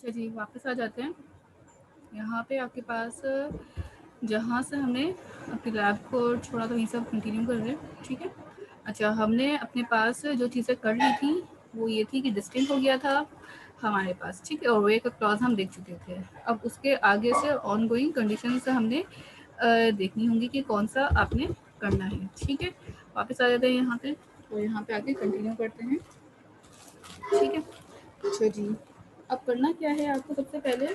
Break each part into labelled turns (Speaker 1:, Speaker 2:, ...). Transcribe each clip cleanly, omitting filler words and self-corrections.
Speaker 1: अच्छा जी, वापस आ जाते हैं। यहाँ पे आपके पास जहाँ से हमने अपनी लैब को छोड़ा तो वहीं सब कंटिन्यू कर रहे हैं, ठीक है। अच्छा, हमने अपने पास जो चीज़ें कर ली थी वो ये थी कि डिस्टिंक्ट हो गया था हमारे पास, ठीक है, और वे का क्लॉज हम देख चुके थे। अब उसके आगे से ऑन गोइंग कंडीशन से हमने देखनी होंगी कि कौन सा आपने करना है, ठीक है। वापस आ जाते हैं यहाँ पे, तो यहाँ पे आके कंटिन्यू करते हैं, ठीक है। अच्छा जी, अब करना क्या है आपको सबसे पहले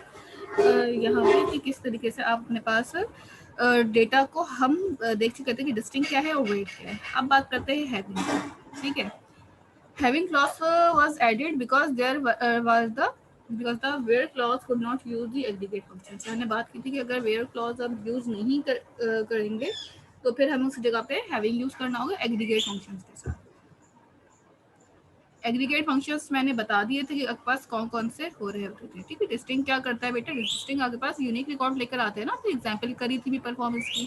Speaker 1: यहाँ पे कि किस तरीके से आप अपने पास डेटा को हम देख चुके थे कि डिस्टिंक्ट क्या है और वेट क्या है। अब बात करते हैं हैविंग, ठीक है। Having clause was added because there was the because the where clause could not use the aggregate function. हमने बात की थी कि अगर वेयर क्लॉज अब यूज नहीं करेंगे तो फिर हमें उस जगह पे हैविंग यूज करना होगा एग्रीगेट फंक्शन के साथ। एग्रीगेट फंक्शंस मैंने बता दिए थे कि आपके पास कौन कौन से हो रहे होते थे, ठीक है। डिस्टिंग क्या करता है बेटा, डिस्टिंग आपके पास यूनिक रिकॉर्ड लेकर आते हैं ना, तो एग्जांपल करी थी भी परफॉर्मेंस की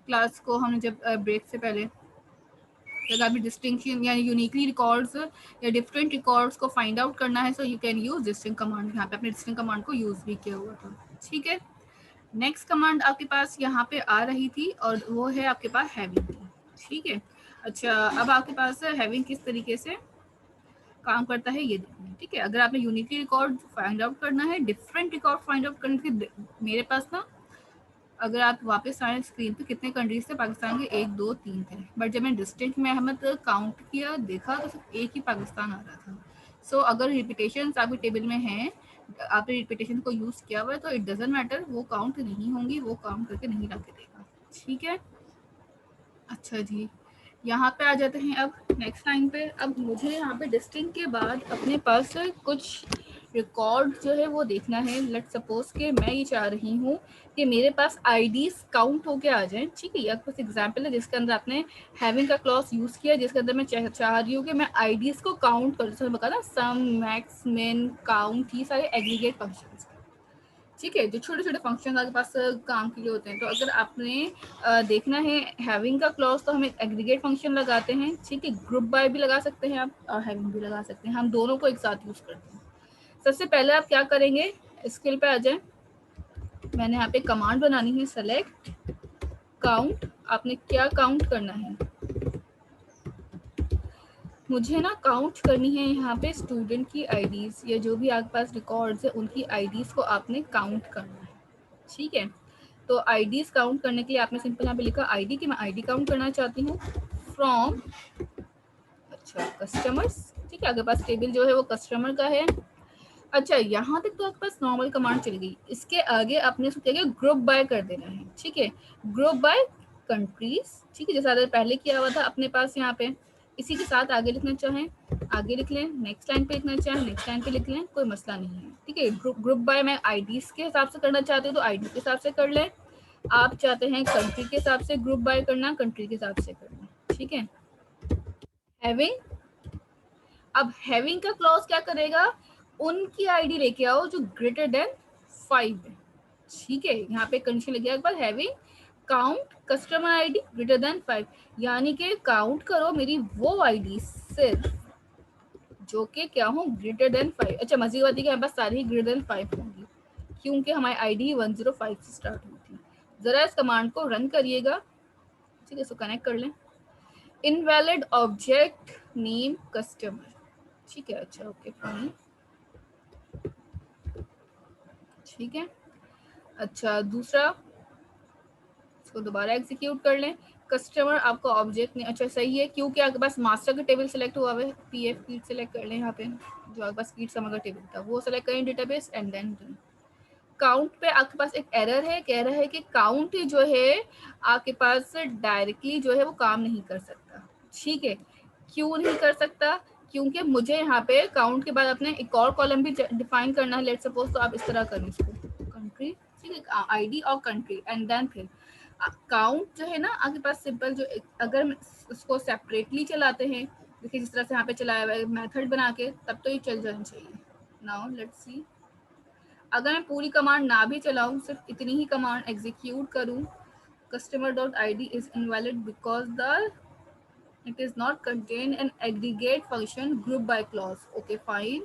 Speaker 1: क्लास को हमने जब ब्रेक से पहले। अगर आपने डिस्टिंक्शन या यूनिकली रिकॉर्ड्स या डिफरेंट रिकॉर्ड्स को फाइंड आउट करना है so you can use distinct command. यहाँ पे अपने डिस्टिंग कमांड को यूज भी किया हुआ था, ठीक है। नेक्स्ट कमांड आपके पास यहाँ पे आ रही थी और वो है आपके पास हैविंग की, ठीक है। अच्छा, अब आपके पास हैविंग किस तरीके से काम करता है ये देखना है, ठीक है। अगर आपने यूनिकली रिकॉर्ड फाइंड आउट करना है, डिफरेंट रिकॉर्ड फाइंड आउट करने के, मेरे पास ना अगर आप वापस आए स्क्रीन पे कितने कंट्रीज थे पाकिस्तान के, 1 2 3 थे, बट जब मैं डिस्ट्रिक्ट में अहमद काउंट किया देखा तो सिर्फ एक ही पाकिस्तान आ रहा था। सो अगर रिपीटेशन आपके टेबल में हैं, आपने रिपीटेशन को यूज किया हुआ है तो इट डजेंट मैटर, वो काउंट नहीं होंगी, वो काउंट करके नहीं ला के देगा, ठीक है। अच्छा जी, यहाँ पे आ जाते हैं अब नेक्स्ट लाइन पे। अब मुझे यहाँ पे डिस्टिंक्ट के बाद अपने पास कुछ रिकॉर्ड जो है वो देखना है। लेट सपोज कि मैं ये चाह रही हूँ कि मेरे पास आईडीज काउंट होके आ जाएं, ठीक है। या कुछ एग्जांपल है जिसके अंदर आपने हैविंग का क्लॉज यूज किया, जिसके अंदर मैं चाह रही हूँ कि मैं आईडीज को काउंट करूँ। जैसे बता ना, सम, मैक्स, मिन, काउंट, ये सारे एग्रीगेट फंक्शंस, ठीक है, जो छोटे छोटे फंक्शन आपके पास काम के लिए होते हैं। तो अगर आपने देखना है हैविंग का क्लॉज तो हम एक एग्रीगेट फंक्शन लगाते हैं, ठीक है। ग्रुप बाय भी लगा सकते हैं आप और हैविंग भी लगा सकते हैं, हम दोनों को एक साथ यूज करते हैं। सबसे पहले आप क्या करेंगे, स्किल पे आ जाए। मैंने यहाँ पे कमांड बनानी है, सेलेक्ट काउंट। आपने क्या काउंट करना है, मुझे ना काउंट करनी है यहाँ पे स्टूडेंट की आईडीज या जो भी आपके पास रिकॉर्ड्स है उनकी आईडीज को आपने काउंट करना है, ठीक है। तो आईडीज काउंट करने के लिए आपने सिंपल यहाँ पे लिखा आईडी कि मैं आईडी काउंट करना चाहती हूँ फ्रॉम, अच्छा, कस्टमर्स, ठीक है। आपके पास टेबल जो है वो कस्टमर का है। अच्छा, यहाँ तक तो आपके पास नॉर्मल कमांड चल गई। इसके आगे आपने उसको क्या ग्रुप बाय कर देना है, ठीक है। ग्रुप बाय कंट्रीज, ठीक है, जैसा पहले किया हुआ था अपने पास यहाँ पे। इसी के साथ आगे लिखना चाहें आगे लिख लें, नेक्स्ट लाइन पे लिखना चाहें नेक्स्ट लाइन पे लिख लें, कोई मसला नहीं है, ठीक है। ग्रुप बाय मैं आईडीज के हिसाब से करना चाहते हो तो आईडी के हिसाब से कर लें। आप चाहते हैं कंट्री के हिसाब से ग्रुप बाय करना, कंट्री के हिसाब से करना, ठीक है। हैविंग, अब हैविंग का क्लॉज क्या करेगा, उनकी आईडी लेके आओ जो ग्रेटर देन 5 है, ठीक है। यहाँ पे कंडीशन लगी एक बार, having count customer ID greater than 5, यानी कि काउंट करो मेरी वो आईडी सिर्फ जो कि क्या हो ग्रेटर देन 5। अच्छा, मजे बात है कि हमारे पास सारी ही ग्रेटर देन 5 होंगी क्योंकि हमारी आईडी 105 से स्टार्ट हुई थी। जरा इस कमांड को रन करिएगा, ठीक है, इसको कनेक्ट कर लें। इनवैलिड ऑब्जेक्ट नेम कस्टमर, ठीक है। अच्छा, ओके, फाइन, ठीक है। अच्छा, दूसरा, इसको दोबारा एग्जीक्यूट कर लें। कस्टमर आपका ऑब्जेक्ट नहीं, अच्छा सही है क्योंकि आपके पास मास्टर का टेबल सेलेक्ट हुआ है। पीएफ कीट सेलेक्ट कर लें, यहाँ पे जो आपके पास कीट समर का टेबल था वो सेलेक्ट करें डेटाबेस एंड देन काउंट पे आपके पास एक एरर है, कह रहा है कि काउंट जो है आपके पास डायरेक्टली जो है वो काम नहीं कर सकता, ठीक है। क्यों नहीं कर सकता, क्योंकि मुझे यहाँ पे काउंट के बाद अपने एक और कॉलम भी डिफाइन करना है। लेट सपोज, तो आप इस तरह करें इसको, कंट्री, ठीक है, आईडी और कंट्री एंड देन फिर काउंट जो है ना आपके पास सिंपल जो, अगर उसको सेपरेटली चलाते हैं, देखिए जिस तरह से यहाँ पे चलाया हुआ है मेथड बना के, तब तो ये चल जाना चाहिए। नाउ लेट्स सी, अगर मैं पूरी कमांड ना भी चलाऊं, सिर्फ इतनी ही कमांड एग्जीक्यूट करूं, customer dot id is invalid because the it is not contain an aggregate function group by clause, okay fine।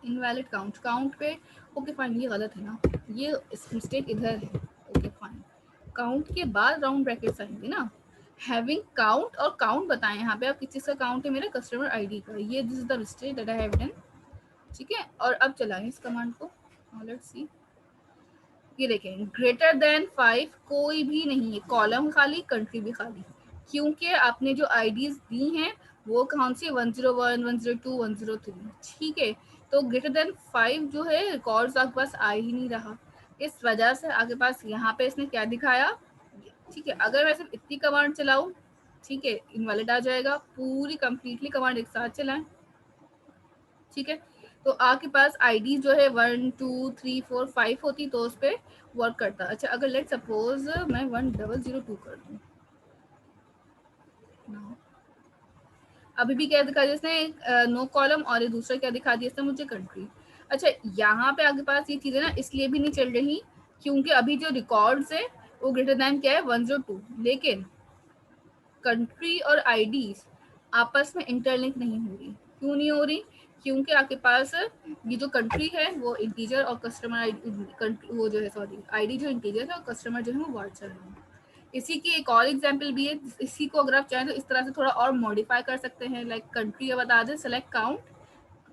Speaker 1: Invalid count, count पे ओके फाइन, ये गलत है ना, ये मिस्टेक इधर है। ओके फाइन, काउंट के बाद राउंड ब्रैकेट्स आएंगे ना। हैविंग काउंट, और काउंट बताएं यहाँ पे आप किस चीज़ का काउंट है, मेरा कस्टमर आईडी का, ये this is the mistake that I have done. ठीक है, और अब चलाएं इस कमांड को, लेट्स सी। ये देखें, ग्रेटर देन 5 कोई भी नहीं है, कॉलम खाली, कंट्री भी खाली, क्योंकि आपने जो आईडीज दी हैं वो कौन सी, 101, 102, 103। ठीक है, तो ग्रेटर देन 5 जो है रिकॉर्ड्स आपके पास आ ही नहीं रहा, इस वजह से आपके पास यहाँ पे इसने क्या दिखाया। ठीक है, अगर मैं सिर्फ इतनी कमांड चलाऊं, ठीक है, इनवैलिड आ जाएगा, पूरी कंप्लीटली कमांड एक साथ चलाएं। ठीक है, तो आपके पास आईडी जो है 1 2 3 4 5 होती तो उस पर वर्क करता। अच्छा, अगर लेट सपोज मैं 1002 कर दूं, अभी भी क्या दिखा दिया इसने, नो कॉलम, और ये दूसरा क्या दिखा दिया इसने मुझे, कंट्री। अच्छा, यहाँ पे आपके पास ये चीजें ना इसलिए भी नहीं चल रही क्योंकि अभी जो रिकॉर्ड्स है वो ग्रेटर देन क्या है, 102, लेकिन कंट्री और आईडीज आपस में इंटरलिंक नहीं हो रही। क्यों नहीं हो रही? क्योंकि आपके पास ये जो कंट्री है वो इंटीजर, और कस्टमर आईडी वो जो है, सॉरी, आईडी जो इंटीजर है और कस्टमर जो है वो वर्चुअल है। इसी की एक और एग्जांपल भी है, इसी को अगर आप चाहें तो इस तरह से थोड़ा और मॉडिफाई कर सकते हैं। लाइक कंट्री बता दें, सेलेक्ट काउंट,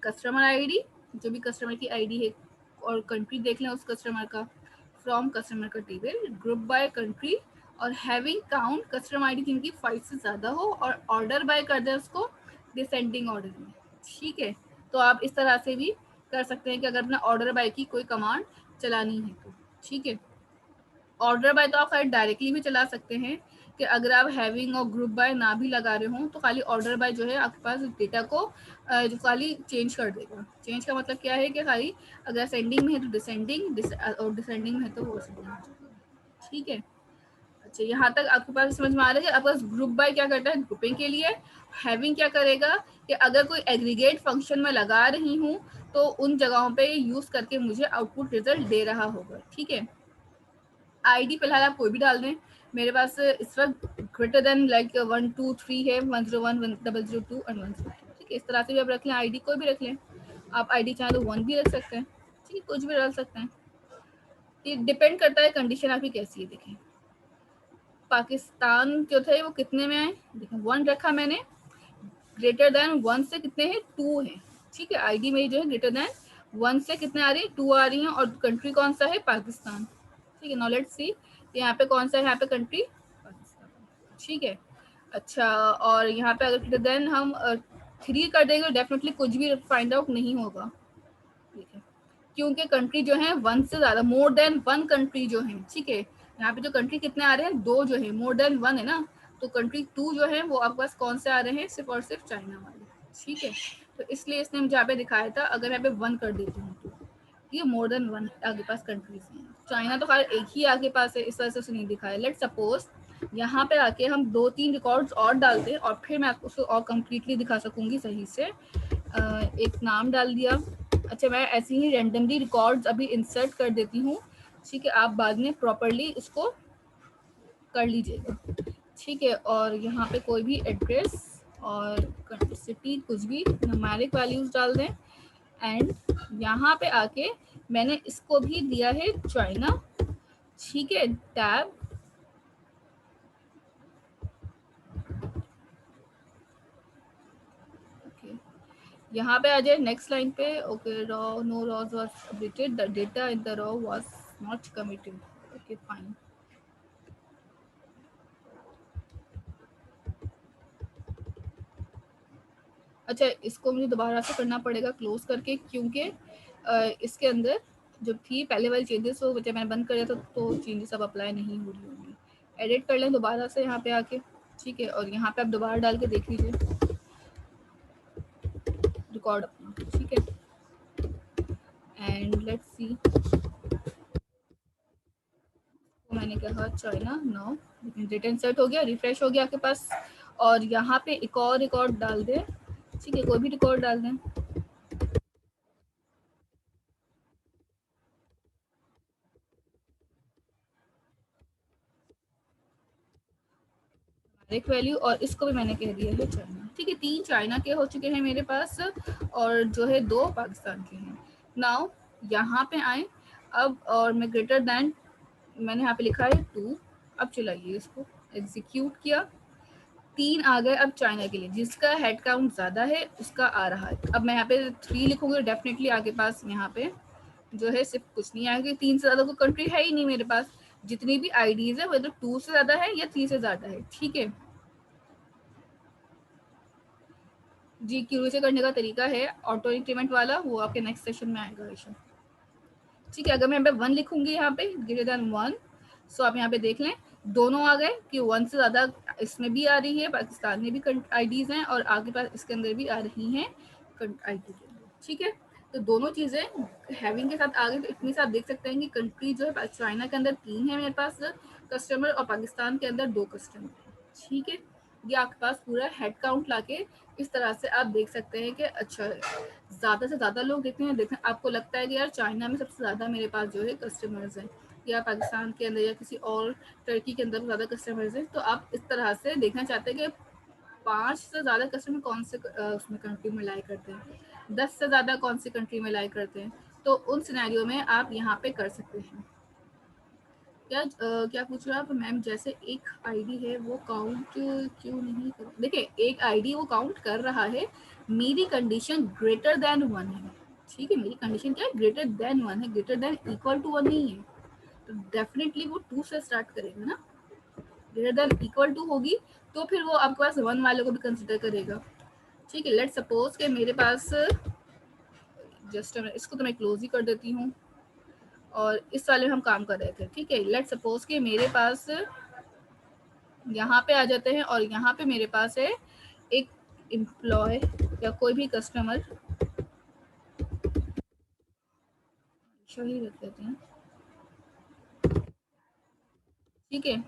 Speaker 1: कस्टमर आईडी, जो भी कस्टमर की आईडी है, और कंट्री देख लें उस कस्टमर का, फ्रॉम कस्टमर का टेबल, ग्रुप बाय कंट्री, और हैविंग काउंट कस्टमर आईडी जिनकी 5 से ज़्यादा हो, और ऑर्डर बाय कर दें उसको डिसेंडिंग ऑर्डर में। ठीक है, तो आप इस तरह से भी कर सकते हैं कि अगर अपना ऑर्डर बाय की कोई कमांड चलानी है तो। ठीक है, ऑर्डर बाय तो आप खैर डायरेक्टली भी चला सकते हैं कि अगर आप हैविंग और ग्रुप बाय ना भी लगा रहे हो तो खाली ऑर्डर बाय जो है आपके पास डेटा को जो खाली चेंज कर देगा। चेंज का मतलब क्या है कि खाली अगर सेंडिंग में है तो डिसेंडिंग, और डिसेंडिंग में है तो वो सेंडिंग। ठीक है, अच्छा, यहाँ तक आपके पास समझ में आ रहा है कि आपके पास ग्रुप बाय क्या करता है, ग्रुपिंग के लिए। हैविंग क्या करेगा कि अगर कोई एग्रीगेट फंक्शन में लगा रही हूँ तो उन जगहों पे यूज करके मुझे आउटपुट रिजल्ट दे रहा होगा। ठीक है, आईडी फिलहाल आप कोई भी डाल दें, मेरे पास इस वक्त ग्रेटर देन लाइक 1 2 3 है, 101, 1002 और 102। ठीक है, इस तरह से भी आप रख लें, आईडी कोई भी रख लें। आप आईडी चाहें तो 1 भी रख सकते हैं। ठीक है, कुछ भी डाल सकते हैं, ये डिपेंड करता है कंडीशन आपकी कैसी है। देखें, पाकिस्तान जो थे वो कितने में आए, देखें 1 रखा मैंने, ग्रेटर देन 1 से कितने हैं, 2 है। ठीक है, आईडी मेरी जो है ग्रेटर देन 1 से कितने आ रही है, 2 आ रही हैं, और कंट्री कौन सा है, पाकिस्तान। ठीक है, नाउ लेट्स सी यहाँ पे कौन सा है, यहाँ पे कंट्री पाकिस्तान। ठीक है, अच्छा, और यहाँ पे अगर ग्रेटर देन हम 3 कर देंगे तो डेफिनेटली कुछ भी फाइंड आउट नहीं होगा। ठीक है, क्योंकि कंट्री जो है 1 से ज्यादा, मोर देन 1 कंट्री जो है। ठीक है, यहाँ पे जो कंट्री कितने आ रहे हैं, 2 जो है, मोर देन 1 है ना, तो कंट्री 2 जो है वो आपके पास कौन से आ रहे हैं, सिर्फ और सिर्फ चाइना वाले। ठीक है, तो इसलिए इसने मुझे यहाँ पे दिखाया था, अगर यहाँ पे 1 कर देती हूँ तो ये मोर देन 1 आगे पास कंट्रीज हैं। चाइना तो खैर एक ही आगे पास है, इस वजह से उसने नहीं दिखाया। लेट सपोज यहाँ पे आके हम 2-3 रिकॉर्ड्स और डालते हैं और फिर मैं आपको उसको और कम्प्लीटली दिखा सकूंगी सही से। एक नाम डाल दिया। अच्छा, मैं ऐसे ही रैंडमली रिकॉर्ड्स अभी इंसर्ट कर देती हूँ। ठीक है, आप बाद में प्रॉपरली इसको कर लीजिएगा। ठीक है, और यहाँ पे कोई भी एड्रेस और सिटी कुछ भी न्यूमेरिक वैल्यूज डाल दें, एंड यहाँ पे आके मैंने इसको भी दिया है चाइना। ठीक है, टैब, यहाँ पे आ जाए नेक्स्ट लाइन पे। Okay, row no rows was updated, the data in the row was not committed. Okay fine, अच्छा, इसको मुझे दोबारा से करना पड़ेगा क्लोज करके, क्योंकि इसके अंदर जो थी पहले वाली चेंजेस वो जब मैंने बंद कर दिया तो चेंजेस अब अप्लाई नहीं हो रही होंगी। एडिट कर लें दोबारा से यहाँ पे आके। ठीक है, और यहाँ पे आप दोबारा डाल के देख लीजिए रिकॉर्ड अपना। ठीक है, एंड लेट्स सी, मैंने कहा चाइना, नो, डेटा इंसर्ट हो गया, रिफ्रेश हो गया आपके पास, और यहाँ पे एक और रिकॉर्ड डाल दें। ठीक है, कोई भी रिकॉर्ड डाल दें। एक वैल्यू, और इसको भी मैंने कह दिया है चाइना। ठीक है, 3 चाइना के हो चुके हैं मेरे पास, और जो है 2 पाकिस्तान के हैं। नाउ यहाँ पे आए अब, और मैं ग्रेटर देन मैंने यहाँ पे लिखा है 2। अब चलाइए इसको, एग्जीक्यूट किया, 3 आ गए। अब चाइना के लिए जिसका हेड काउंट ज़्यादा है उसका आ रहा है। अब मैं यहाँ पे 3 लिखूंगी, डेफिनेटली आगे पास यहाँ पे जो है सिर्फ कुछ नहीं आएगा, 3 से ज़्यादा कोई कंट्री है ही नहीं मेरे पास। जितनी भी आईडीज है वो तो 2 से ज़्यादा है या 3 से ज़्यादा है। ठीक है जी, क्यूरी से करने का तरीका है ऑटो इंक्रीमेंट वाला, वो आपके नेक्स्ट सेशन में आएगा हमेशा। ठीक है, अगर मैं यहाँ पे 1 लिखूंगी यहाँ पे ग्रेटर देन 1, सो आप यहाँ पे देख लें दोनों आ गए कि 1 से ज़्यादा इसमें भी आ रही है, पाकिस्तान में भी आईडीज हैं और आगे पास इसके अंदर भी आ रही हैं आईडी के अंदर। ठीक है, तो दोनों चीज़ें हैविंग के साथ आ गई। तो इतनी से आप देख सकते हैं कि कंट्री जो है चाइना के अंदर 3 है मेरे पास कस्टमर और पाकिस्तान के अंदर 2 कस्टमर है। ठीक है, ये आपके पास पूरा हेड काउंट लाके इस तरह से आप देख सकते हैं कि अच्छा ज़्यादा से ज़्यादा लोग देखते हैं आपको लगता है कि यार चाइना में सबसे ज़्यादा मेरे पास जो है कस्टमर्स हैं, या पाकिस्तान के अंदर या किसी और टर्की के अंदर ज़्यादा कस्टमर्स हैं। तो आप इस तरह से देखना चाहते हैं कि 5 से ज़्यादा कस्टमर कौन से उसमें कंट्री में लाई करते हैं, 10 से ज़्यादा कौन सी कंट्री में लाई करते हैं। तो उन सिनेरियो में आप यहाँ पे कर सकते हैं। क्या पूछ रहे हो आप मैम? जैसे एक आईडी है वो काउंट क्यों नहीं कर, देखिए एक आईडी वो काउंट कर रहा है, मेरी कंडीशन ग्रेटर देन 1 है। ठीक है, मेरी कंडीशन क्या है? ग्रेटर देन 1 है, ग्रेटर देन इक्वल टू 1 नहीं है। तो डेफिनेटली वो 2 से स्टार्ट करेगा ना, ग्रेटर देन इक्वल टू होगी तो फिर वो आपके पास 1 वाले को भी कंसिडर करेगा। ठीक है, लेट सपोज के मेरे पास जस्ट इसको तो मैं क्लोज ही कर देती हूँ और इस वाले में हम काम कर रहे थे। ठीक है, लेट सपोज के मेरे पास यहाँ पे आ जाते हैं और यहाँ पे मेरे पास है एक एम्प्लॉय या कोई भी कस्टमर, ही रख देते हैं। ठीक है,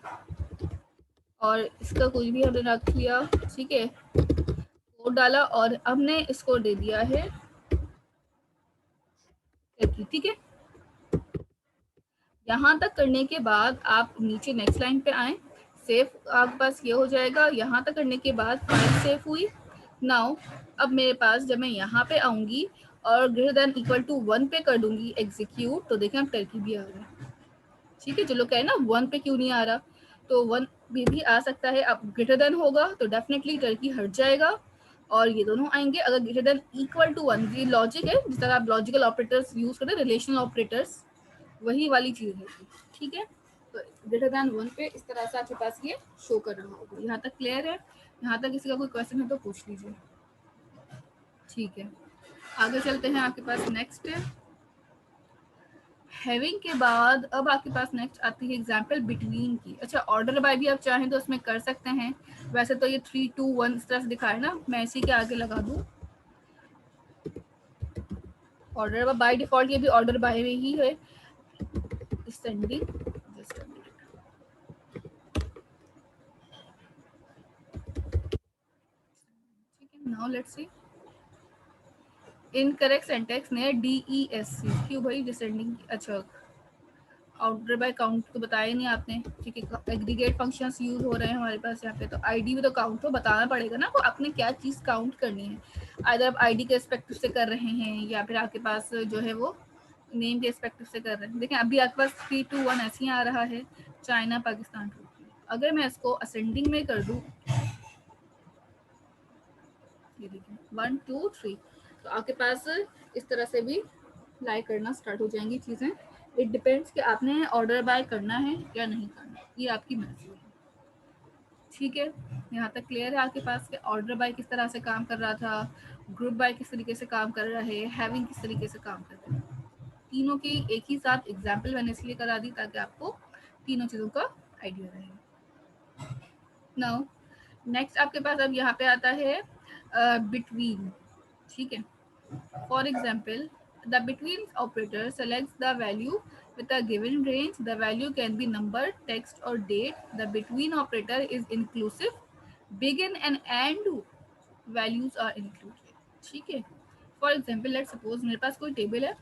Speaker 1: और इसका कुछ भी हमने रख लिया। ठीक है, कोड डाला और हमने इसको दे दिया है। ठीक है, यहाँ तक करने के बाद आप नीचे नेक्स्ट लाइन पे आए, सेव आपके पास ये हो जाएगा। यहाँ तक करने के बाद फाइल सेव हुई। नाउ अब मेरे पास जब मैं यहाँ पे आऊँगी और ग्रेटर देन इक्वल टू 1 पे कर दूंगी एग्जीक्यूट, तो देखें अब टर्की भी आ रहा है। ठीक है, जो लोग कहे ना 1 पे क्यों नहीं आ रहा, तो 1 भी आ सकता है। अब ग्रेटर देन होगा तो डेफिनेटली टर्की हट जाएगा और ये दोनों आएंगे। अगर ग्रेटर देन इक्वल टू 1, ये लॉजिक है जिस तरह आप लॉजिकल ऑपरेटर्स यूज करते हैं, रिलेशनल ऑपरेटर्स, वही वाली चीज़ है। ठीक है, तो ग्रेटर देन 1 पे इस तरह से आपके पास ये शो कर रहा होगा। यहाँ तक क्लियर है? यहाँ तक किसी का कोई क्वेश्चन है तो पूछ लीजिए। ठीक है, आगे चलते हैं। आपके पास नेक्स्ट हैविंग के बाद अब आपके पास नेक्स्ट आती है एग्जाम्पल बिटवीन की। अच्छा, ऑर्डर बाय भी आप चाहें तो उसमें कर सकते हैं। वैसे तो ये 3 2 1 इस तरह से दिखाए ना, मैं इसी के आगे लगा दूँ ऑर्डर बाय डिफॉल्ट। ये भी ऑर्डर बाय में ही है, सेंडिंग जस्ट अ मिनट। ठीक है, नाउ लेट्स सी इनकरेक्ट सेंटेक्स ने DESC क्यों भाई? डिसेंडिंग, अच्छा ऑर्डर बाय काउंट तो बताया नहीं आपने। ठीक है, एग्रीगेट फंक्शंस यूज हो रहे हैं हमारे पास यहाँ पे, तो आईडी भी तो काउंट तो बताना पड़ेगा ना, को आपने क्या चीज़ काउंट करनी है। अगर आप आईडी के एक्सपेक्टिव से कर रहे हैं या फिर आपके पास जो है वो नेम के एक्सपेक्टिव से कर रहे हैं। देखें अभी आपके पास 3 2 1 ऐसे ही आ रहा है, चाइना पाकिस्तान टर्की। अगर मैं इसको असेंडिंग में कर दूँ, ये देखिए 1 2 3, तो आपके पास इस तरह से भी लाई करना स्टार्ट हो जाएंगी चीज़ें। इट डिपेंड्स कि आपने ऑर्डर बाय करना है या नहीं करना, ये आपकी मर्जी है। ठीक है, यहाँ तक क्लियर है आपके पास कि ऑर्डर बाय किस तरह से काम कर रहा था, ग्रुप बाय किस तरीके से काम कर रहा है, हैविंग किस तरीके से काम कर रहा है। तीनों की एक ही साथ एग्जाम्पल मैंने इसलिए करा दी ताकि आपको तीनों चीज़ों का आइडिया रहे। नाउ नेक्स्ट आपके पास अब यहाँ पे आता है बिटवीन। ठीक है, for example, the between operator selects the value with a given range. The value can be number, text or date. The between operator is inclusive. Begin and end values are included. ठीक है, for example let suppose मेरे पास कोई table है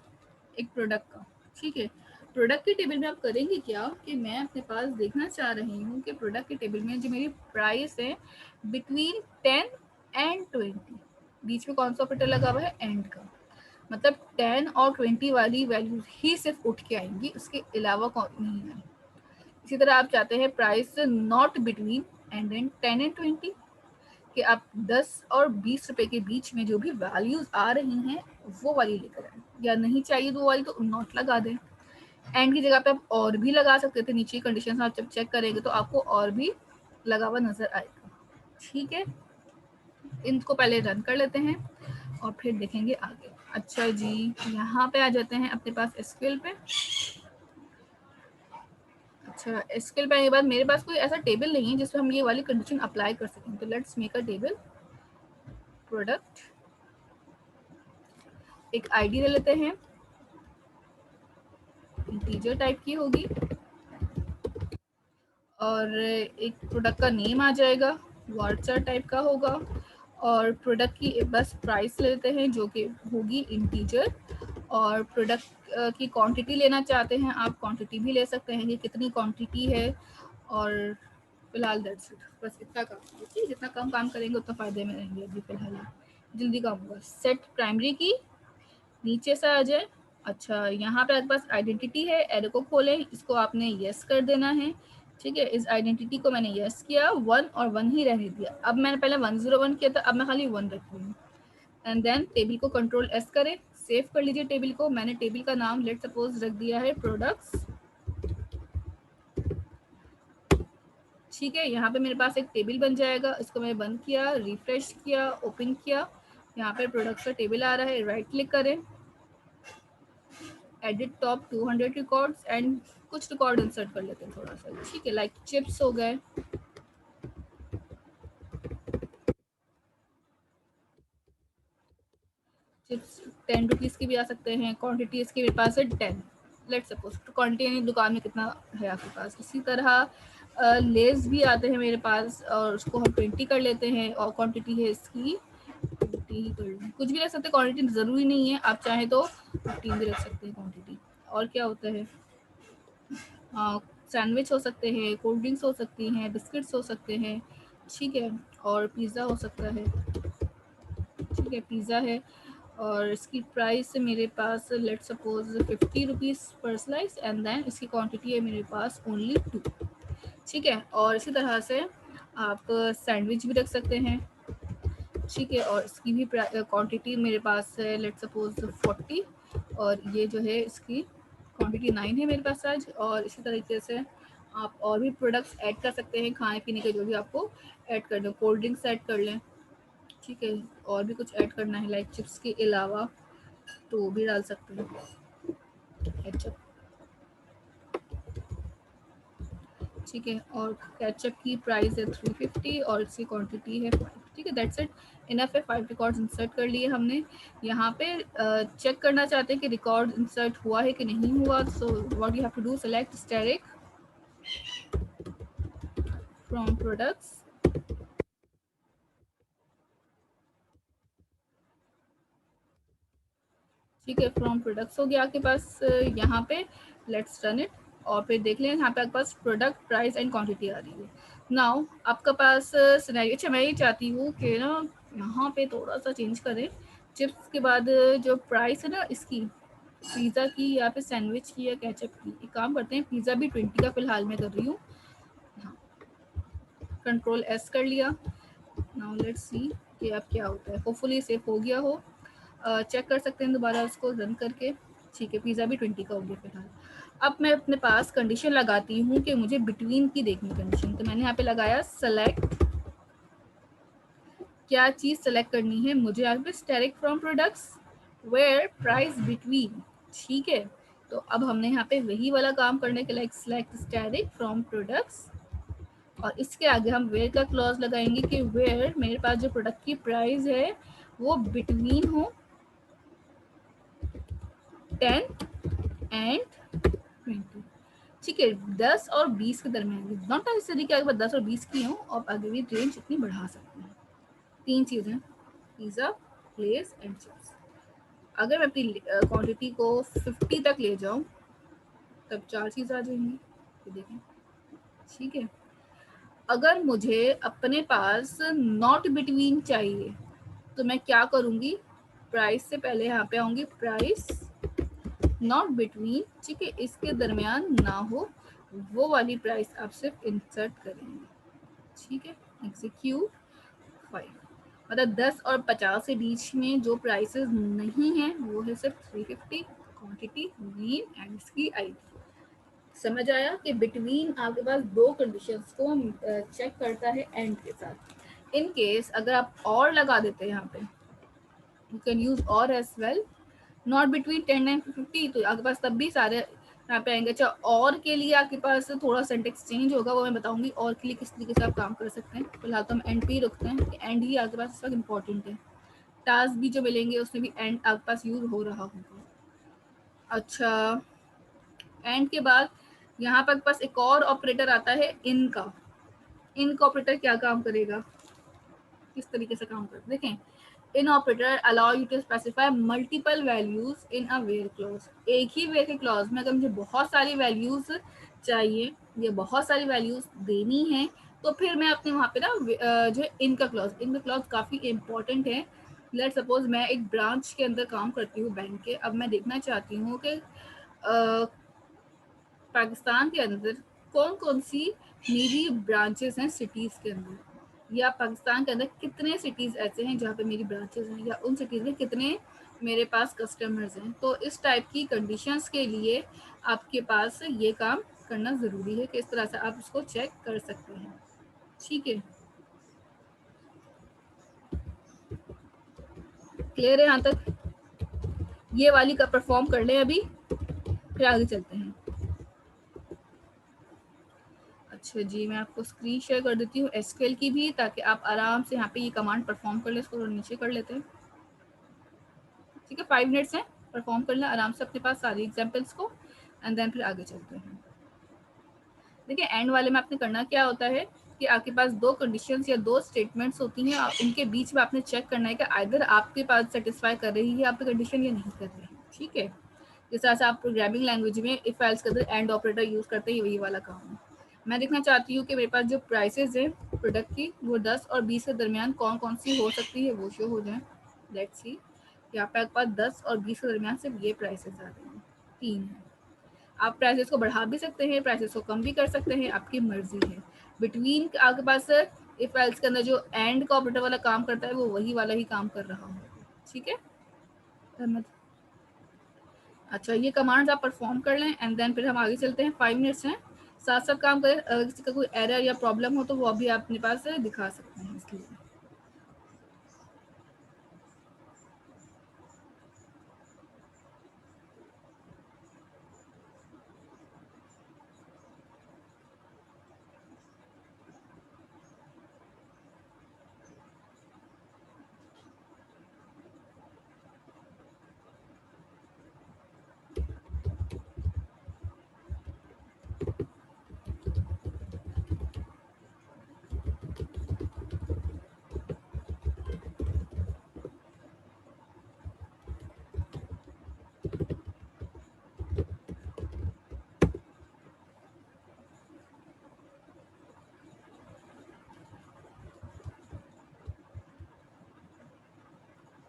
Speaker 1: एक product का। ठीक है, product के टेबल में आप करेंगे क्या कि मैं अपने पास देखना चाह रही हूँ कि प्रोडक्ट के टेबल में जो मेरी प्राइस है बिटवीन 10 एंड 20, बीच में कौन सा ऑपरेटर लगा हुआ है? एंड का। मतलब 10 और 20 वाली वैल्यू ही सिर्फ उठ के आएंगी, उसके अलावा नहीं है। इसी तरह आप चाहते हैं price not between and then 10 and 20, कि आप 10 और 20 रुपए के बीच में जो भी वैल्यूज आ रही हैं वो वाली लेकर आए, या नहीं चाहिए तो वो वाली तो नॉट लगा दें। एंड की जगह पे आप और भी लगा सकते थे, नीचे कंडीशन आप जब चेक करेंगे तो आपको और भी लगा हुआ नजर आएगा। ठीक है, इनको पहले रन कर लेते हैं और फिर देखेंगे आगे। अच्छा जी, यहाँ पे आ जाते हैं अपने पास एसक्यूएल पे। अच्छा, एसक्यूएल पे आने के बाद मेरे पास कोई ऐसा टेबल नहीं है जिसमें हम ये वाली कंडीशन अप्लाई कर सकें, तो let's make a table. Product, एक आईडी ले लेते हैं, इंटीजर टाइप की होगी, और एक प्रोडक्ट का नेम आ जाएगा, वार्चर टाइप का होगा, और प्रोडक्ट की बस प्राइस लेते हैं जो कि होगी इंटीजर, और प्रोडक्ट की क्वांटिटी लेना चाहते हैं आप, क्वांटिटी भी ले सकते हैं कि कितनी क्वांटिटी है, और फिलहाल दैट्स इट, बस इतना काम देखिए, जितना कम काम करेंगे उतना फ़ायदे में रहेंगे। अभी फिलहाल जल्दी काम होगा। सेट प्राइमरी की, नीचे से आ जाए। अच्छा, यहाँ पे आपके पास आइडेंटिटी है, एरो को खोलें, इसको आपने यस कर देना है। ठीक है, इस आइडेंटिटी को मैंने यस किया, 1 और 1 ही रहने दिया। अब मैंने पहले 101 किया था, अब मैं खाली 1 रख रही हूँ। एंड देन टेबल को कंट्रोल एस करें, सेव कर लीजिए टेबल को। मैंने टेबल का नाम लेट सपोज रख दिया है प्रोडक्ट्स। ठीक है, यहाँ पे मेरे पास एक टेबल बन जाएगा, इसको मैंने बंद किया, रिफ्रेश किया, ओपन किया, यहाँ पे प्रोडक्ट्स का टेबल आ रहा है, राइट क्लिक करें, एडिट टॉप 200 रिकॉर्ड्स, एंड कुछ रिकॉर्ड इंसर्ट कर लेते हैं थोड़ा सा। ठीक है, लाइक चिप्स हो गए, चिप्स 10 रुपीज़ की भी आ सकते हैं। क्वांटिटी इसकी मेरे पास है 10, लेट सपोज। तो क्वांटिटी यानी दुकान में कितना है आपके पास। इसी तरह लेस भी आते हैं मेरे पास, और उसको हम 20 कर लेते हैं, और क्वांटिटी है इसकी 50 ही कर लें। कुछ भी रख सकते हैं, क्वांटिटी ज़रूरी नहीं है, आप चाहें तो 15 भी रख सकते हैं क्वांटिटी। और क्या होता है, सैंडविच हो सकते हैं, कोल्ड ड्रिंक्स हो सकती हैं, बिस्किट्स हो सकते हैं। ठीक है, और पिज़्ज़ा हो सकता है। ठीक है, पिज़्ज़ा है, और इसकी प्राइस मेरे पास लेट सपोज 50 रुपीज़ पर स्लाइस, एंड देन इसकी क्वांटिटी है मेरे पास ओनली 2। ठीक है, और इसी तरह से आप सैंडविच भी रख सकते हैं। ठीक है, और इसकी भी क्वांटिटी मेरे पास है लेट सपोज 40, और ये जो है इसकी क्वांटिटी 9 है मेरे पास आज। और इसी तरीके से आप और भी प्रोडक्ट्स ऐड कर सकते हैं, खाने पीने के जो भी आपको ऐड कर दें, कोल्ड ड्रिंक्स ऐड कर लें। ठीक है, और भी कुछ ऐड करना है लाइक चिप्स के अलावा तो वो भी डाल सकते हैं, केचप। ठीक है, और केचप की प्राइस है 350 और इसकी क्वांटिटी है 5। ठीक है, दैट्स इट, इनफ है। 5 रिकॉर्ड्स इंसर्ट कर लिए हमने। यहाँ पे चेक करना चाहते हैं कि रिकॉर्ड इंसर्ट हुआ है कि नहीं हुआ। So what you have to do, select asterisk from products. ठीक है, फ्रॉम प्रोडक्ट्स हो गया आपके पास यहाँ पे। लेट्स रन इट, और फिर देख लें यहाँ पे आपके पास प्रोडक्ट प्राइस एंड क्वांटिटी आ रही है। नाउ आपके पास सिनेरियो, अच्छा मैं ये चाहती हूँ कि ना यहाँ पे थोड़ा सा चेंज करें। चिप्स के बाद जो प्राइस है ना इसकी, पिज़्ज़ा की या फिर सैंडविच की या केचप की, एक काम करते हैं, पिज़्ज़ा भी 20 का फिलहाल मैं कर रही हूँ। हाँ, कंट्रोल एस कर लिया। नाउ लेट्स सी कि अब क्या होता है। होपफुली सेव हो गया हो, चेक कर सकते हैं दोबारा उसको रन करके। ठीक है, पिज़्ज़ा भी 20 का हो गया फिलहाल। अब मैं अपने पास कंडीशन लगाती हूँ कि मुझे बिटवीन की देखनी कंडीशन, तो मैंने यहाँ पे लगाया सेलेक्ट। क्या चीज़ सेलेक्ट करनी है मुझे, यहाँ पे asterisk from products where price between. ठीक है, तो अब हमने यहाँ पे वही वाला काम करने के लिए सेलेक्ट स्टेरिक फ्रॉम प्रोडक्ट्स, और इसके आगे हम वेयर का क्लॉज लगाएंगे कि वेयर मेरे पास जो प्रोडक्ट की प्राइस है वो बिटवीन हो 10 एंड 20। ठीक है, 10 और 20 के दरमियान, नॉट नेसेसरी कि अगर 10 और 20 की हो, और आगे भी रेंज इतनी बढ़ा सकते हैं। 3 चीज़ें, पिज़्ज़ा, लेस एंड चिप्स। अगर मैं अपनी क्वांटिटी को 50 तक ले जाऊं तब 4 चीज़ आ जाएंगी, ये देखें। ठीक है, अगर मुझे अपने पास नॉट बिटवीन चाहिए तो मैं क्या करूँगी, प्राइस से पहले यहाँ पे आऊंगी प्राइस नॉट बिटवीन, ठीक है, इसके दरमियान ना हो, वो वाली प्राइस आप सिर्फ इंसर्ट करेंगे, ठीक है। एग्जीक्यूट 5, मतलब 10 और 50 के बीच में जो प्राइसेस नहीं है वो है सिर्फ 350, क्वांटिटी, मीन एंड इसकी आईडी। समझ आया कि बिटवीन आपके पास दो कंडीशंस को हम चेक करता है एंड के साथ। इन केस अगर आप और लगा देते हैं यहाँ पे, you can use or as well, not between 10 and 50, तो आपके पास तब भी सारे यहाँ पे आएंगे। अच्छा, और के लिए आपके पास थोड़ा सिंटेक्स चेंज होगा, वो मैं बताऊंगी और के लिए किस तरीके से आप काम कर सकते हैं। फिलहाल तो हम एंड पे ही रखते हैं कि एंड ही आपके पास इस वक्त इम्पोर्टेंट है। टास्क भी जो मिलेंगे उसमें भी एंड आपके पास यूज हो रहा होगा। अच्छा, एंड के बाद यहाँ पर पास एक और ऑपरेटर आता है इन का। इन का ऑपरेटर क्या काम करेगा, किस तरीके से काम करते देखें। In operator allow you to specify multiple values in a where clause. एक ही वेयर के क्लॉज में अगर मुझे बहुत सारी वैल्यूज चाहिए या बहुत सारी वैल्यूज देनी है, तो फिर मैं अपने वहाँ पे ना जो इनका क्लॉज काफ़ी इंपॉर्टेंट है। लेट सपोज मैं एक ब्रांच के अंदर काम करती हूँ बैंक के, अब मैं देखना चाहती हूँ कि पाकिस्तान के अंदर कौन कौन सी मेरी ब्रांचेस हैं सिटीज़ के अंदर, या पाकिस्तान के अंदर कितने सिटीज़ ऐसे हैं जहाँ पे मेरी ब्रांचेस हैं, या उन सिटीज़ में कितने मेरे पास कस्टमर्स हैं। तो इस टाइप की कंडीशंस के लिए आपके पास ये काम करना ज़रूरी है कि इस तरह से आप इसको चेक कर सकते हैं, ठीक है। क्लियर है यहाँ तक? ये वाली का परफॉर्म कर लें अभी, फिर आगे चलते हैं। अच्छा जी, मैं आपको स्क्रीन शेयर कर देती हूँ एसक्यूएल की भी, ताकि आप आराम से यहाँ पे ये कमांड परफॉर्म कर लें। इसको नीचे कर लेते हैं, ठीक है। 5 मिनट्स हैं, परफॉर्म कर लें आराम से अपने पास सारी एग्जाम्पल्स को, एंड देन फिर आगे चलते हैं। देखिए, एंड वाले में आपने करना क्या होता है कि आपके पास दो कंडीशंस या दो स्टेटमेंट्स होती हैं, उनके बीच में आपने चेक करना है कि आइदर आपके पास सेटिस्फाई कर रही है आपकी कंडीशन या नहीं कर रही है, ठीक है। जिस तरह से आप प्रोग्रामिंग लैंग्वेज में इफ एल्स के अंदर एंड ऑपरेटर यूज करते हैं, वही वाला काम है। मैं देखना चाहती हूँ कि मेरे पास जो प्राइसेस है प्रोडक्ट की वो 10 और 20 के दरमियान कौन कौन सी हो सकती है, वो शो हो जाए। लेट्स सी, यहाँ पे आपके पास 10 और 20 के दरमियान सिर्फ ये प्राइसेस आ रही हैं, 3 है। आप प्राइसेस को बढ़ा भी सकते हैं, प्राइसेस को कम भी कर सकते हैं, आपकी मर्जी है। बिटवीन आपके पास इफ एल्स के अंदर जो एंड का ऑपरेटर वाला काम करता है वो वही वाला ही काम कर रहा है, ठीक है। अच्छा, ये कमांड्स आप परफॉर्म कर लें एंड देन फिर हम आगे चलते हैं। 5 मिनट्स हैं, साथ साथ काम करें। अगर किसी का कोई एरर या प्रॉब्लम हो तो वो अभी अपने पास दिखा सकते हैं इसलिए।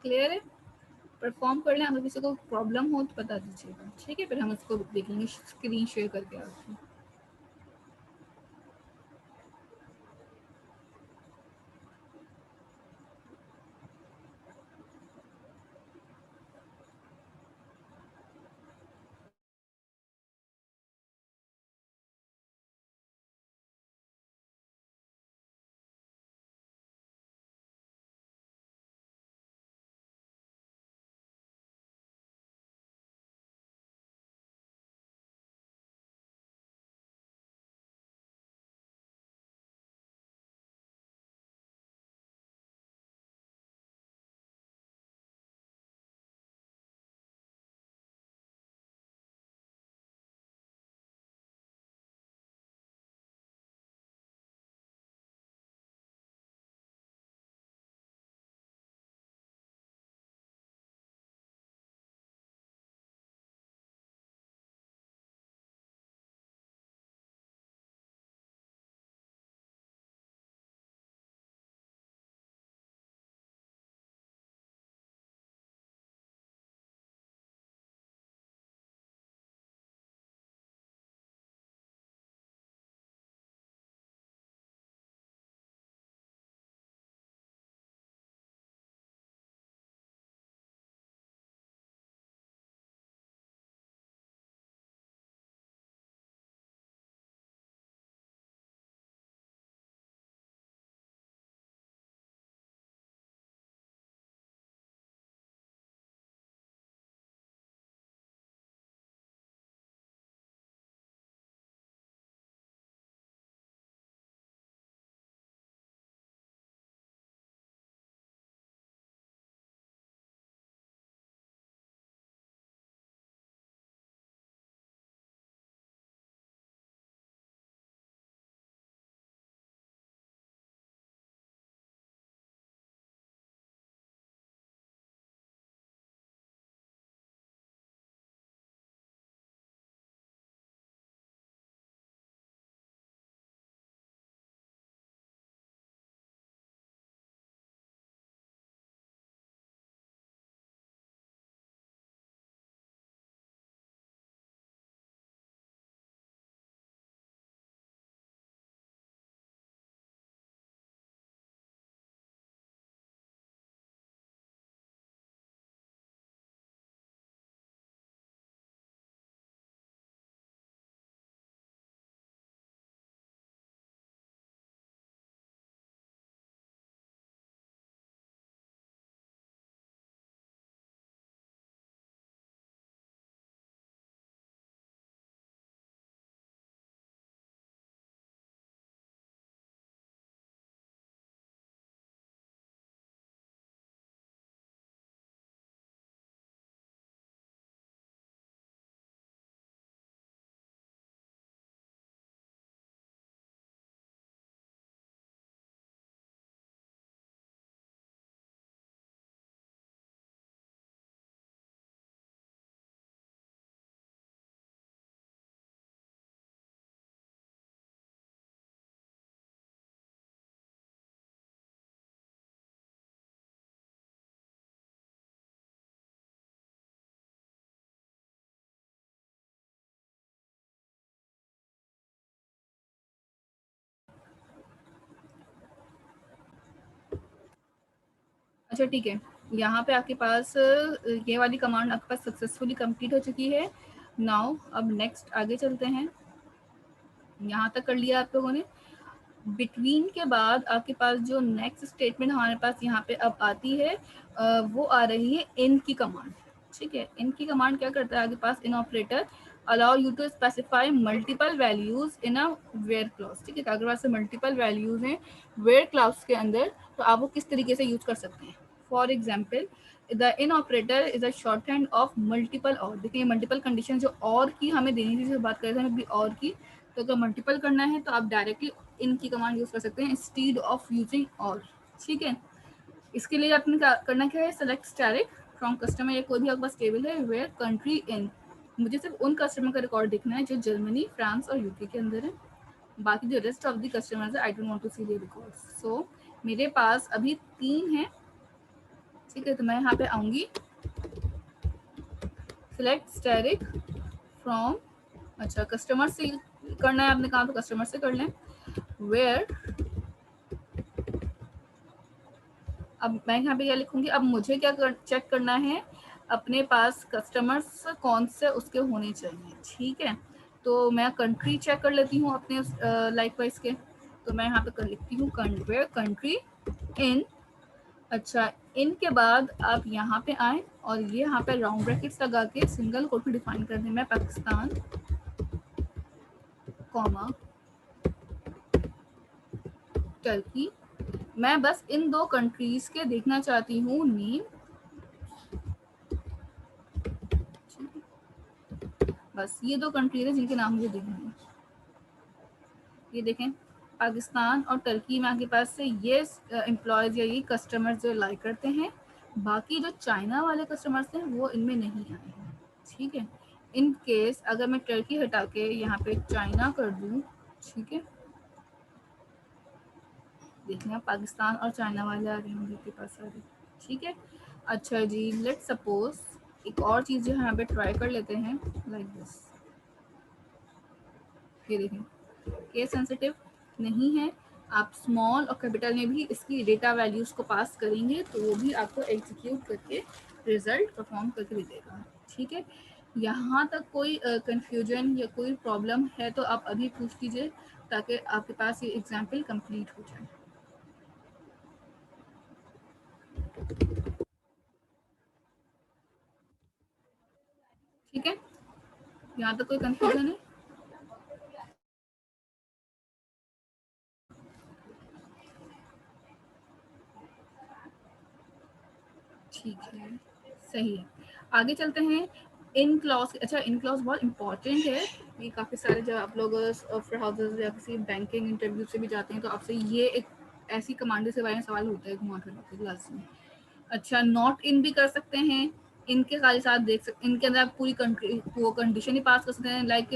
Speaker 1: क्लियर है? परफॉर्म कर लें, अगर किसी को प्रॉब्लम हो तो बता दीजिएगा, ठीक है। फिर हम उसको देखेंगे स्क्रीन शेयर करके आपको। अच्छा ठीक है, यहाँ पे आपके पास ये वाली कमांड आपके पास सक्सेसफुली कंप्लीट हो चुकी है। नाउ अब नेक्स्ट आगे चलते हैं। यहाँ तक कर लिया आप लोगों ने। बिटवीन के बाद आपके पास जो नेक्स्ट स्टेटमेंट हमारे पास यहाँ पे अब आती है वो आ रही है इन की कमांड। ठीक है, इन की कमांड क्या करता है आपके पास, in operator allow you to specify multiple values in a where clause. ठीक है, अगर पास मल्टीपल वैल्यूज हैं वेयर क्लॉज के अंदर तो आप वो किस तरीके से यूज कर सकते हैं। For example the in operator is a short hand of multiple और। देखिए मल्टीपल कंडीशन जो और की हमें देनी थी, जो बात कर रहे थे हमें और की, तो अगर मल्टीपल करना है तो आप डायरेक्टली इन की कमांड यूज कर सकते हैं इंस्टीड ऑफ यूजिंग और। ठीक है, इसके लिए आपने करना क्या है, सेलेक्ट स्टैटिक फ्रॉम कस्टमर या कोई भी आपके पास टेबल है वेयर कंट्री इन। मुझे सिर्फ उन कस्टमर का रिकॉर्ड देखना है जो जर्मनी, फ्रांस और यूके के अंदर है। बाकी जो रेस्ट ऑफ द कस्टमर्स है I don't want to see the records. So मेरे पास अभी 3 है। ठीक है, तो मैं यहाँ पे आऊंगी, सिलेक्ट स्टैटिक फ्रॉम, अच्छा कस्टमर से करना है आपने कहा तो कस्टमर से कर लें। वेयर, अब मैं यहाँ पे क्या लिखूंगी, अब मुझे क्या चेक करना है, अपने पास कस्टमर्स कौन से उसके होने चाहिए। ठीक है, तो मैं कंट्री चेक कर लेती हूँ अपने लाइक वाइज के। तो मैं यहाँ पे कर लिखती हूँ वेयर कंट्री इन। अच्छा, इन के बाद आप यहाँ पे आए और ये यहाँ पे राउंड ब्रैकेट्स लगा के सिंगल कोट में डिफाइन कर दें, मैं पाकिस्तान कॉमा टर्की। मैं बस इन 2 कंट्रीज के देखना चाहती हूँ नेम। बस ये 2 कंट्रीज है जिनके नाम मुझे देखने हैं। ये देखें, पाकिस्तान और टर्की में आपके पास से ये एम्प्लॉयज या ये कस्टमर्स जो लाइक करते हैं। बाकी जो चाइना वाले कस्टमर्स हैं वो इनमें नहीं आए हैं। ठीक है, इन केस अगर मैं टर्की हटा के यहाँ पे चाइना कर दूँ, ठीक है, देखना पाकिस्तान और चाइना वाले आ रहे हैं मेरे पास सारे। ठीक है, अच्छा जी, लेट सपोज एक और चीज़ जो यहाँ पे ट्राई कर लेते हैं, लाइक दिस। ये देखें, केस सेंसिटिव नहीं है। आप स्मॉल और कैपिटल में भी इसकी डेटा वैल्यूज को पास करेंगे तो वो भी आपको एग्जीक्यूट करके रिजल्ट परफॉर्म करके भी देगा। ठीक है, यहाँ तक कोई कंफ्यूजन या कोई प्रॉब्लम है तो आप अभी पूछ लीजिए ताकि आपके पास ये एग्जाम्पल कंप्लीट हो जाए। ठीक है, यहाँ तक कोई कंफ्यूजन है? ठीक है, सही है। आगे चलते हैं। इन क्लॉज, अच्छा इन क्लॉज बहुत इंपॉर्टेंट है। ये काफ़ी सारे जब आप लोग ऑफर हाउसेज या किसी बैंकिंग इंटरव्यू से भी जाते हैं तो आपसे ये एक ऐसी कमांड से बारे में सवाल होता है घुमा फिरा के क्लास में। अच्छा, नॉट इन भी कर सकते हैं। इनके साथ साथ देख सकते, इनके अंदर आप पूरी कंट्री वो कंडीशन ही पास कर सकते हैं। लाइक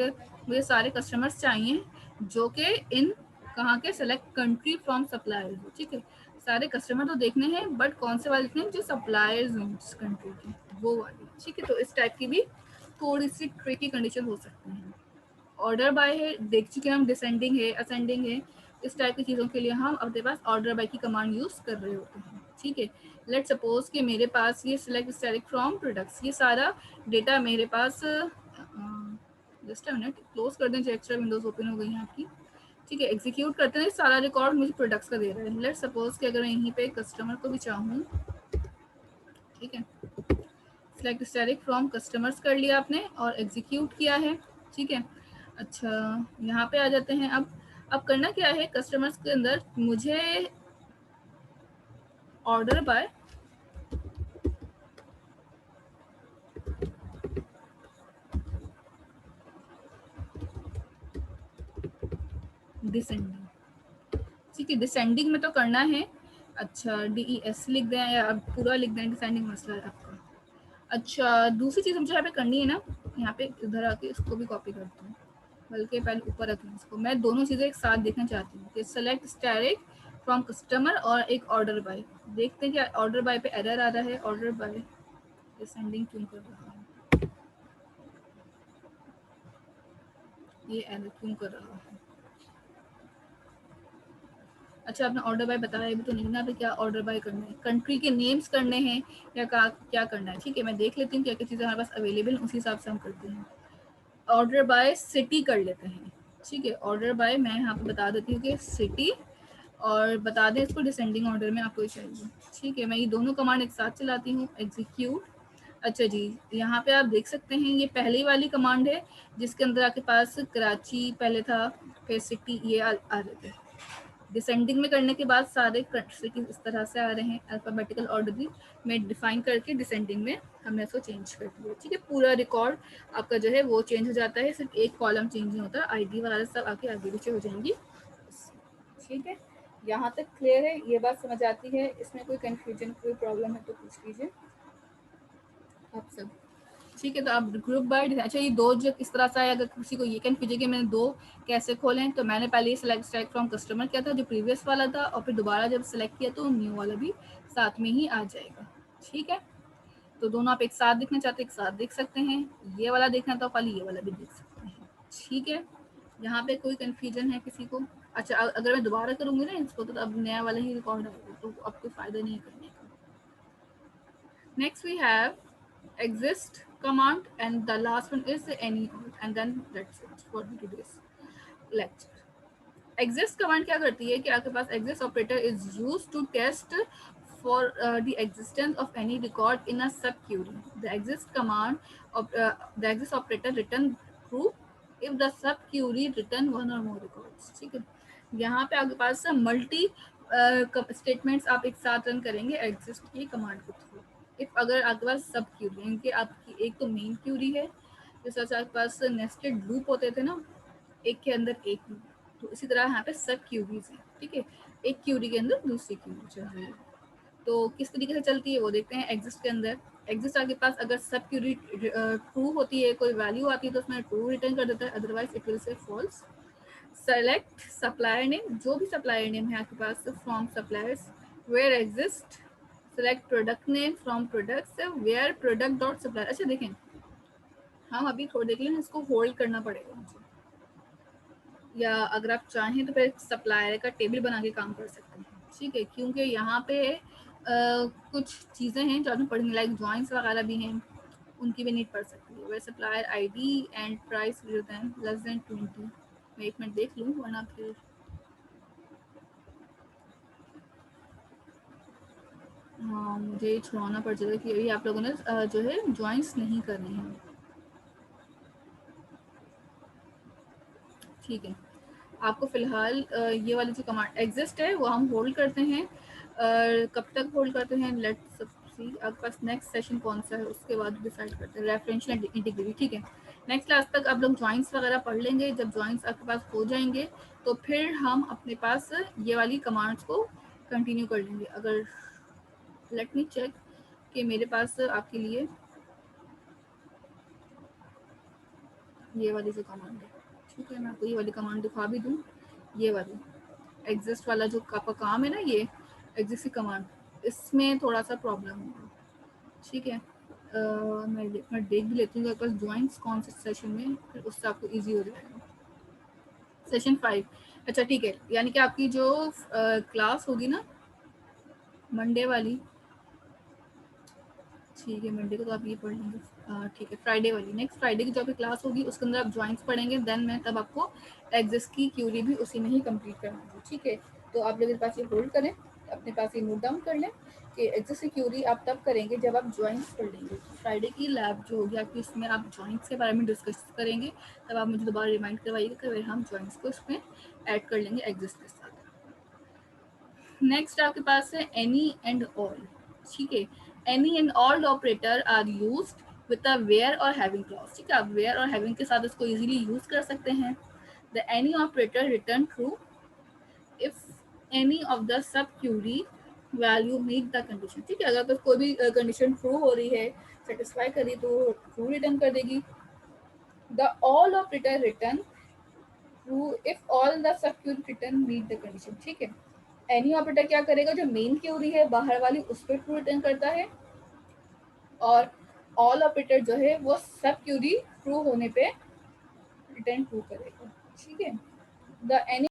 Speaker 1: मुझे सारे कस्टमर्स चाहिए जो कि इन कहाँ के, सेलेक्ट कंट्री फ्रॉम सप्लायर्स। ठीक है, सारे कस्टमर तो देखने हैं बट कौन से वाले देखने हैं जो सप्लायर्स हैं जिस कंट्री के, वो वाले। ठीक है, तो इस टाइप की भी थोड़ी सी ट्रिकी कंडीशन हो सकती है। ऑर्डर बाय है, देख चुके हम, डिसेंडिंग है, असेंडिंग है। इस टाइप की चीज़ों के लिए हम अपने पास ऑर्डर बाय की कमांड यूज़ कर रहे होते हैं। ठीक है, लेट सपोज कि मेरे पास ये सिलेक्ट स्टैटिक फ्रॉम प्रोडक्ट्स, ये सारा डेटा मेरे पास, जस्ट अ मिनट, क्लोज कर दें जो एक्स्ट्रा विंडोज ओपन हो गई हैं आपकी। ठीक है, एग्जीक्यूट करते हैं, सारा रिकॉर्ड मुझे प्रोडक्ट्स का दे रहा है। लेट सपोज कि अगर मैं यहीं पे कस्टमर को भी चाहूँ, ठीक है, सिलेक्ट स्टैटिक फ्रॉम कस्टमर्स कर लिया आपने और एग्जीक्यूट किया है। ठीक है, अच्छा यहाँ पे आ जाते हैं। अब करना क्या है, कस्टमर्स के अंदर मुझे ऑर्डर बाय डिसेंडिंग। ठीक है, डिसेंडिंग में तो करना है। अच्छा, DES लिख दें या अब पूरा लिख दें, डिसेंडिंग मसला है आपका। अच्छा, दूसरी चीज़ मुझे यहाँ पे करनी है ना, यहाँ पे इधर आके इसको भी कॉपी करती हूँ, बल्कि पहले ऊपर रखें इसको। मैं दोनों चीज़ें एक साथ देखना चाहती हूँ कि सेलेक्ट स्टैटिक फ्रॉम कस्टमर और एक ऑर्डर बाय। देखते हैं कि ऑर्डर बाय पे एरर आ रहा है, ऑर्डर बाय डिसेंडिंग क्यों कर रहा है, ये एरर क्यों कर रहा है। अच्छा, आपने ऑर्डर बाय बताया भी तो नहीं ना, क्या ऑर्डर बाय करना है, कंट्री के नेम्स करने हैं या क्या करना है। ठीक है, मैं देख लेती हूँ क्या क्या चीज़ें हमारे पास अवेलेबल, उसी हिसाब से हम करते हैं। ऑर्डर बाय सिटी कर लेते हैं। ठीक है, ऑर्डर बाय मैं यहाँ पे बता देती हूँ कि सिटी, और बता दें इसको डिसेंडिंग ऑर्डर में आपको चाहिए। ठीक है, मैं ये दोनों कमांड एक साथ चलाती हूँ, एग्जीक्यूट। अच्छा जी, यहाँ पे आप देख सकते हैं ये पहली वाली कमांड है जिसके अंदर आपके पास कराची पहले था, फिर सिटी, ये आ रहे थे। डिसेंडिंग में करने के बाद सारे सिटी इस तरह से आ रहे हैं, अल्फाबेटिकल ऑर्डर भी में डिफाइन करके डिसेंडिंग में हमने इसको चेंज कर दिया। ठीक है, पूरा रिकॉर्ड आपका जो है वो चेंज हो जाता है, सिर्फ एक कॉलम चेंज नहीं होता, आईडी वगैरह सब आके आगे पीछे हो जाएंगी। ठीक है, यहाँ तक क्लियर है, ये बात समझ आती है, इसमें कोई कंफ्यूजन कोई प्रॉब्लम है तो पूछ लीजिए आप सब। ठीक है, तो आप ग्रुप बाय, अच्छा ये दो जो इस तरह से है, अगर किसी को ये कन्फ्यूजन कि मैंने दो कैसे खोलें, तो मैंने पहले सेलेक्ट फ्रॉम कस्टमर किया था जो प्रीवियस वाला था, और फिर दोबारा जब सेलेक्ट किया तो न्यू वाला भी साथ में ही आ जाएगा। ठीक है, तो दोनों आप एक साथ देखना चाहते हैं एक साथ देख सकते हैं, ये वाला देखना तो खाली ये वाला भी देख सकते हैं। ठीक है, यहाँ पे कोई कन्फ्यूजन है किसी को? अच्छा, अगर मैं दोबारा करूँगी ना इसको तो अब नया वाला ही रिकॉर्ड आएगा, तो अब कोई फायदा नहीं करने का। Next we have exist command, and the last one is any, and then that's it for today's lecture. Exist command क्या करती है कि आपके पास exist operator is used to test for the existence of any record in a sub query. The exist command of the exist operator return true if the sub query return one or more records. ठीक है, यहाँ पे आपके पास multi statements आप एक साथ run करेंगे exist की कमांड के थ्रू। इफ अगर आपके पास सब क्यूरी है, इनके आपकी एक तो मेन क्यूरी है, जैसे आपके पास नेस्टेड लूप होते थे ना, एक के अंदर एक लूप, तो इसी तरह यहाँ पे सब क्यूरीज हैं। ठीक है, एक क्यूरी के अंदर दूसरी क्यूरी चल रही है, तो किस तरीके से चलती है वो देखते हैं। एग्जिस्ट के अंदर, एग्जिस्ट आपके पास अगर सब क्यूरी ट्रू होती है, कोई वैल्यू आती है तो उसमें ट्रू रिटर्न कर देता है, otherwise it will say false. Select supplier name, जो भी सप्लायर नेम है आपके पास from suppliers, where exist select product name from products, where product dot supplier. अच्छा देखें, हम अभी थोड़ी देर के लिए इसको होल्ड करना पड़ेगा मुझे, या अगर आप चाहें तो फिर सप्लायर का टेबल बना के काम कर सकते हैं। ठीक है, क्योंकि यहाँ पे कुछ चीज़ें हैं जो आपने पढ़नी, लाइक जॉइंट्स वगैरह भी हैं, उनकी भी नीड पड़ सकती है। Where supplier ID and price less than 20, मैं एक मिनट देख लूँ वरना फिर हाँ मुझे ये छुड़ाना पड़ जाएगा कि अभी आप लोगों ने जो है ज्वाइंट्स नहीं करने हैं। ठीक है, आपको फ़िलहाल ये वाली जो कमांड एग्जिस्ट है वो हम होल्ड करते हैं, कब तक होल्ड करते हैं लेट्स सी, आपके पास नेक्स्ट सेशन कौन सा है उसके बाद डिसाइड करते हैं। रेफरेंशियल इंटीग्रिटी, ठीक है, नेक्स्ट क्लास तक आप लोग ज्वाइंट्स वगैरह पढ़ लेंगे। जब ज्वाइंट्स आपके पास हो जाएंगे तो फिर हम अपने पास ये वाली कमांड्स को कंटिन्यू कर लेंगे। अगर लेट मी चेक कि मेरे पास आपके लिए ये वाली जो कमांड है, ठीक है, मैं आपको ये वाली कमांड दिखा भी दूँ, ये वाली एग्जिस्ट वाला जो आपका काम है ना, ये एग्जिस्ट की कमांड, इसमें थोड़ा सा प्रॉब्लम होगा। ठीक है, मैं देख भी लेती हूँ आपके पास ज्वाइंट्स कौन से सेशन में, फिर उससे आपको ईजी हो जाएगा। सेशन 5, अच्छा ठीक है, यानी कि आपकी जो क्लास होगी ना मंडे वाली, ठीक है मंडे को तो आप ये पढ़ लेंगे, ठीक है, फ्राइडे वाली, नेक्स्ट फ्राइडे की जो आपकी क्लास होगी उसके अंदर आप ज्वाइंट्स पढ़ेंगे, देन मैं तब आपको एग्जिस्ट की क्यूरी भी उसी में ही कंप्लीट कराऊंगी। ठीक है, तो आप लोग इस पास ये होल्ड करें, अपने पास ये नोट डाउन कर लें कि एग्जिस्ट की क्यूरी आप तब करेंगे जब आप ज्वाइंट्स पढ़ लेंगे। फ्राइडे की लैब जो होगी आपकी उसमें आप ज्वाइंट्स के बारे में डिस्कस करेंगे, तब आप मुझे दोबारा रिमाइंड करवाइएगा कि फिर हम ज्वाइंट्स को इसमें ऐड कर लेंगे एग्जिस्ट के साथ। नेक्स्ट आपके पास है एनी एंड ऑल। ठीक है, any and all operator are used with a where or having clause. ठीक है, आप वेयर और हैविंग के साथ इसको इजीली यूज कर सकते हैं। The any operator return true if any of the subquery value meet the condition. ठीक है, अगर तो कोई भी कंडीशन ट्रू हो रही है, सेटिस्फाई करी, तो ट्रू रिटर्न कर देगी। The all operator return true if all the subquery return meet the condition. ठीक है, एनी ऑपरेटर क्या करेगा, जो मेन क्यूरी है बाहर वाली उस पर ट्रू रिटर्न करता है, और ऑल ऑपरेटर जो है वो सब क्यूरी ट्रू होने पे रिटर्न ट्रू करेगा। ठीक है, द एनी